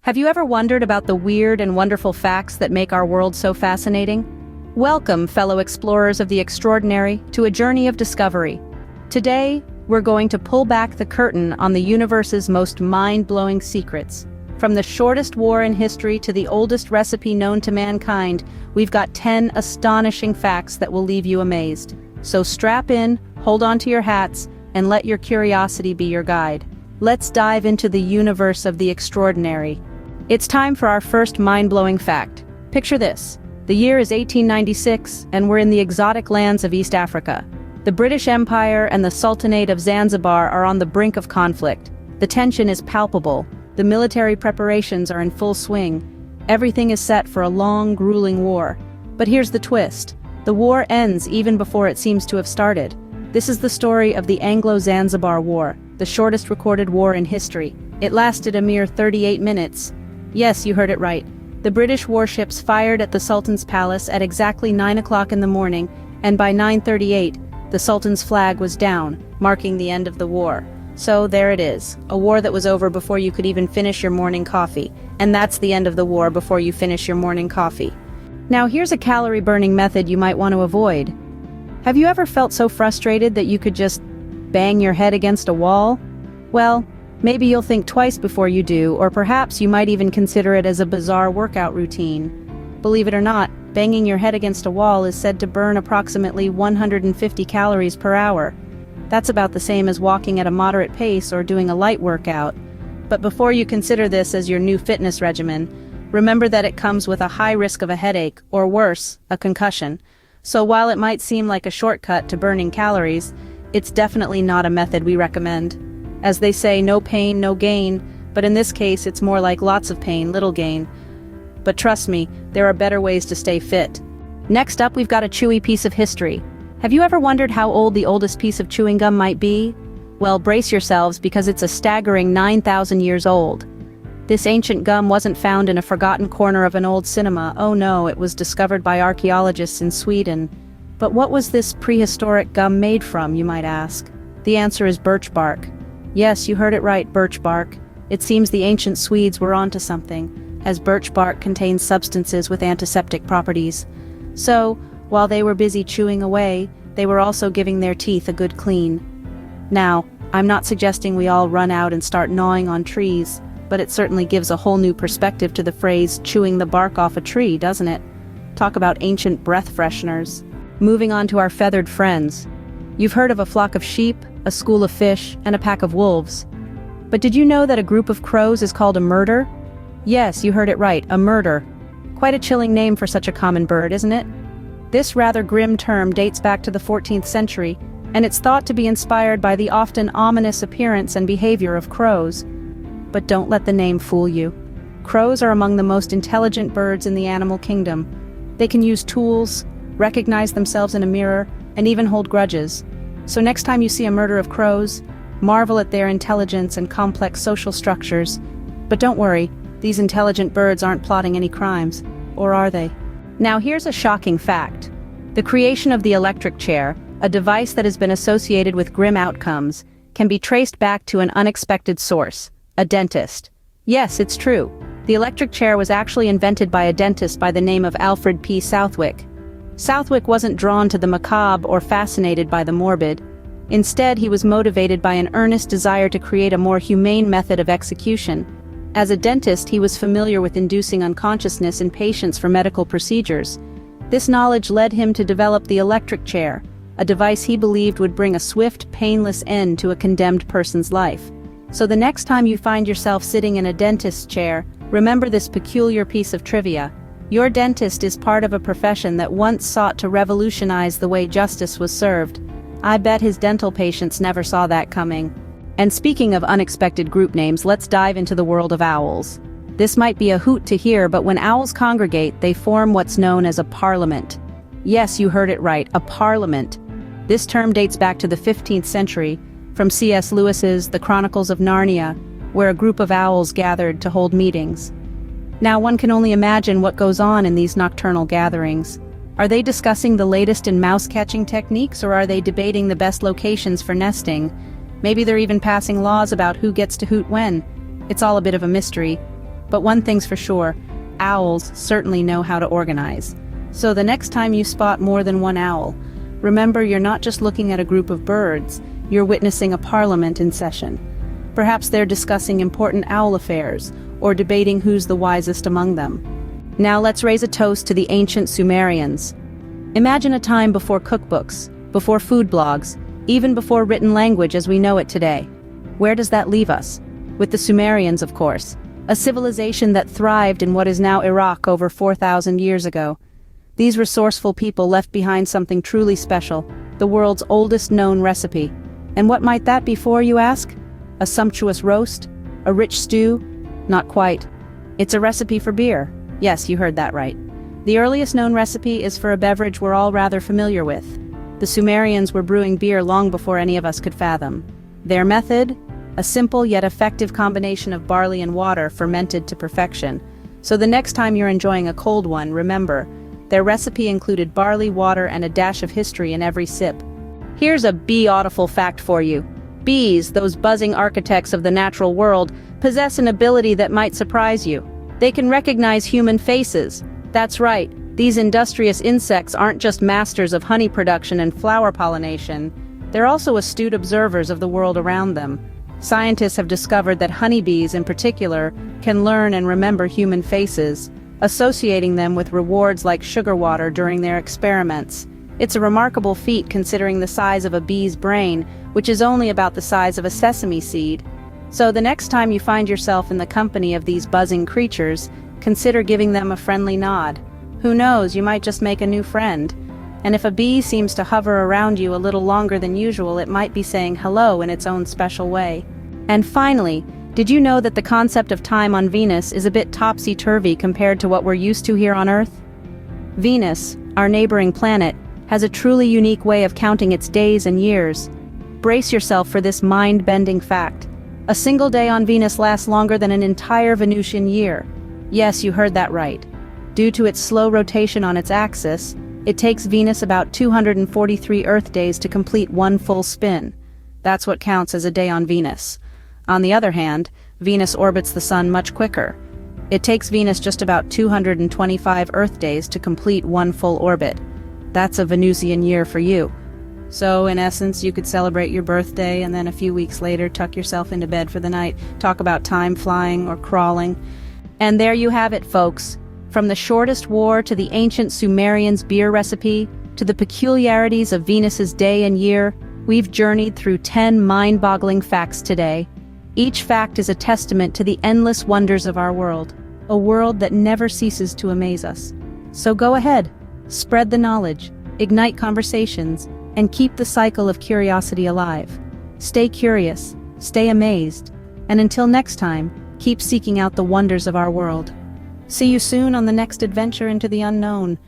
Have you ever wondered about the weird and wonderful facts that make our world so fascinating? Welcome, fellow explorers of the extraordinary, to a journey of discovery. Today, we're going to pull back the curtain on the universe's most mind-blowing secrets. From the shortest war in history to the oldest recipe known to mankind, we've got 10 astonishing facts that will leave you amazed. So strap in, hold on to your hats, and let your curiosity be your guide. Let's dive into the universe of the extraordinary. It's time for our first mind-blowing fact. Picture this. The year is 1896, and we're in the exotic lands of East Africa. The British Empire and the Sultanate of Zanzibar are on the brink of conflict. The tension is palpable. The military preparations are in full swing. Everything is set for a long, grueling war. But here's the twist. The war ends even before it seems to have started. This is the story of the Anglo-Zanzibar War, the shortest recorded war in history. It lasted a mere 38 minutes. Yes, you heard it right. The British warships fired at the Sultan's palace at exactly 9 o'clock in the morning, and by 9:38, the Sultan's flag was down, marking the end of the war. So there it is, a war that was over before you could even finish your morning coffee. And that's the end of the war before you finish your morning coffee. Now here's a calorie-burning method you might want to avoid. Have you ever felt so frustrated that you could just bang your head against a wall? Well, maybe you'll think twice before you do, or perhaps you might even consider it as a bizarre workout routine. Believe it or not, banging your head against a wall is said to burn approximately 150 calories per hour. That's about the same as walking at a moderate pace or doing a light workout. But before you consider this as your new fitness regimen, remember that it comes with a high risk of a headache, or worse, a concussion. So while it might seem like a shortcut to burning calories, it's definitely not a method we recommend. As they say, no pain, no gain, but in this case it's more like lots of pain, little gain. But trust me, there are better ways to stay fit. Next up, we've got a chewy piece of history. Have you ever wondered how old the oldest piece of chewing gum might be? Well, brace yourselves because it's a staggering 9,000 years old. This ancient gum wasn't found in a forgotten corner of an old cinema. Oh no, it was discovered by archaeologists in Sweden. But what was this prehistoric gum made from, you might ask? The answer is birch bark. Yes, you heard it right, birch bark. It seems the ancient Swedes were onto something, as birch bark contains substances with antiseptic properties. So, while they were busy chewing away, they were also giving their teeth a good clean. Now, I'm not suggesting we all run out and start gnawing on trees, but it certainly gives a whole new perspective to the phrase chewing the bark off a tree, doesn't it? Talk about ancient breath fresheners. Moving on to our feathered friends. You've heard of a flock of sheep, a school of fish, and a pack of wolves. But did you know that a group of crows is called a murder? Yes, you heard it right, a murder. Quite a chilling name for such a common bird, isn't it? This rather grim term dates back to the 14th century, and it's thought to be inspired by the often ominous appearance and behavior of crows. But don't let the name fool you. Crows are among the most intelligent birds in the animal kingdom. They can use tools, recognize themselves in a mirror, and even hold grudges. So next time you see a murder of crows, marvel at their intelligence and complex social structures. But don't worry, these intelligent birds aren't plotting any crimes. Or are they? Now here's a shocking fact. The creation of the electric chair, a device that has been associated with grim outcomes, can be traced back to an unexpected source, a dentist. Yes, it's true. The electric chair was actually invented by a dentist by the name of Alfred P. Southwick. Southwick wasn't drawn to the macabre or fascinated by the morbid. Instead, he was motivated by an earnest desire to create a more humane method of execution. As a dentist, he was familiar with inducing unconsciousness in patients for medical procedures. This knowledge led him to develop the electric chair, a device he believed would bring a swift, painless end to a condemned person's life. So the next time you find yourself sitting in a dentist's chair, remember this peculiar piece of trivia. Your dentist is part of a profession that once sought to revolutionize the way justice was served. I bet his dental patients never saw that coming. And speaking of unexpected group names, let's dive into the world of owls. This might be a hoot to hear, but when owls congregate, they form what's known as a parliament. Yes, you heard it right, a parliament. This term dates back to the 15th century, from C.S. Lewis's The Chronicles of Narnia, where a group of owls gathered to hold meetings. Now one can only imagine what goes on in these nocturnal gatherings. Are they discussing the latest in mouse-catching techniques, or are they debating the best locations for nesting? Maybe they're even passing laws about who gets to hoot when. It's all a bit of a mystery. But one thing's for sure, owls certainly know how to organize. So the next time you spot more than one owl, remember you're not just looking at a group of birds, you're witnessing a parliament in session. Perhaps they're discussing important owl affairs, or debating who's the wisest among them. Now let's raise a toast to the ancient Sumerians. Imagine a time before cookbooks, before food blogs, even before written language as we know it today. Where does that leave us? With the Sumerians, of course, a civilization that thrived in what is now Iraq over 4,000 years ago. These resourceful people left behind something truly special, the world's oldest known recipe. And what might that be for, you ask? A sumptuous roast? A rich stew? Not quite. It's a recipe for beer. Yes, you heard that right. The earliest known recipe is for a beverage we're all rather familiar with. The Sumerians were brewing beer long before any of us could fathom. Their method? A simple yet effective combination of barley and water fermented to perfection. So the next time you're enjoying a cold one, remember, their recipe included barley, water, and a dash of history in every sip. Here's a bee-autiful fact for you. Bees, those buzzing architects of the natural world, possess an ability that might surprise you. They can recognize human faces. That's right, these industrious insects aren't just masters of honey production and flower pollination. They're also astute observers of the world around them. Scientists have discovered that honeybees, in particular, can learn and remember human faces, associating them with rewards like sugar water during their experiments. It's a remarkable feat considering the size of a bee's brain, which is only about the size of a sesame seed. So the next time you find yourself in the company of these buzzing creatures, consider giving them a friendly nod. Who knows, you might just make a new friend. And if a bee seems to hover around you a little longer than usual, it might be saying hello in its own special way. And finally, did you know that the concept of time on Venus is a bit topsy-turvy compared to what we're used to here on Earth? Venus, our neighboring planet, has a truly unique way of counting its days and years. Brace yourself for this mind-bending fact. A single day on Venus lasts longer than an entire Venusian year. Yes, you heard that right. Due to its slow rotation on its axis, it takes Venus about 243 Earth days to complete one full spin. That's what counts as a day on Venus. On the other hand, Venus orbits the Sun much quicker. It takes Venus just about 225 Earth days to complete one full orbit. That's a Venusian year for you. So, in essence, you could celebrate your birthday and then a few weeks later tuck yourself into bed for the night, talk about time flying or crawling. And there you have it, folks. From the shortest war to the ancient Sumerians' beer recipe, to the peculiarities of Venus's day and year, we've journeyed through 10 mind-boggling facts today. Each fact is a testament to the endless wonders of our world, a world that never ceases to amaze us. So go ahead, spread the knowledge, ignite conversations, and keep the cycle of curiosity alive. Stay curious, stay amazed, and until next time, keep seeking out the wonders of our world. See you soon on the next adventure into the unknown.